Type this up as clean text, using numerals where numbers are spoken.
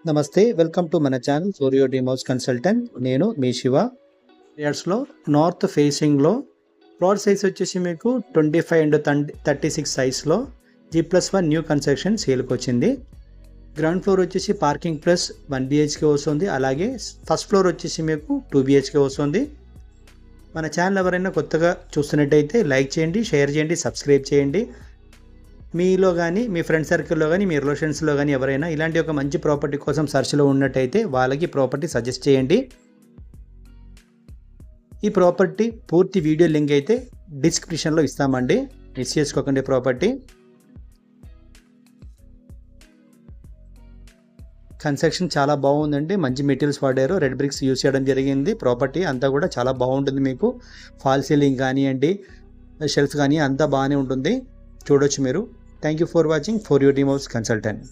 నమస్తే, welcome to మన channel సూర్యో dream house consultant. నేను మీ శివ. ఇయర్స్లో నార్త్ ఫేసింగ్లో ప్లాట్ సైజ్ వచ్చేసి మీకు 25 అండ్ 36 సైజ్లో G+1 న్యూ కన్స్ట్రక్షన్ సేల్కి వచ్చింది. గ్రౌండ్ ఫ్లోర్ వచ్చేసి పార్కింగ్ ప్లస్ 1 BHK వస్తుంది. అలాగే ఫస్ట్ ఫ్లోర్ వచ్చేసి మీకు 2 BHK వస్తుంది. మన ఛానల్ ఎవరైనా కొత్తగా చూస్తున్నట్టయితే లైక్ చేయండి, షేర్ చేయండి, సబ్స్క్రైబ్ చేయండి. మీలో కానీ మీ ఫ్రెండ్ సర్కిల్లో కానీ మీ రిలేషన్స్లో కానీ ఎవరైనా ఇలాంటి ఒక మంచి ప్రాపర్టీ కోసం సర్చ్లో ఉన్నట్టయితే వాళ్ళకి ప్రాపర్టీ సజెస్ట్ చేయండి. ఈ ప్రాపర్టీ పూర్తి వీడియో లింక్ అయితే డిస్క్రిప్షన్లో ఇస్తామండి, మిస్ చేసుకోకండి. ప్రాపర్టీ కన్స్ట్రక్షన్ చాలా బాగుందండి, మంచి మెటీరియల్స్ వాడారు, రెడ్ బ్రిక్స్ యూజ్ చేయడం జరిగింది. ప్రాపర్టీ అంతా కూడా చాలా బాగుంటుంది. మీకు ఫాల్ సీలింగ్ కానివ్వండి, షెల్ఫ్ కానీ అంతా బాగానే ఉంటుంది, చూడొచ్చు మీరు. Thank you for watching Surya dream house consultant.